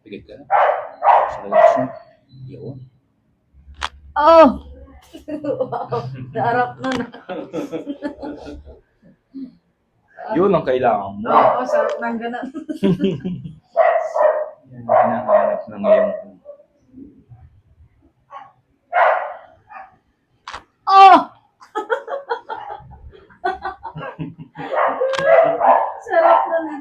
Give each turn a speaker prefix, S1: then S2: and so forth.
S1: Pikit ka na. Sa relax mo. Yun.
S2: Oh! Wow, darap na na.
S1: Yun ang kailangan mo.
S2: Oo, sarap ng ganun.
S1: Yan ang hinahanap na ngayon.
S2: Oh! Sarap na na.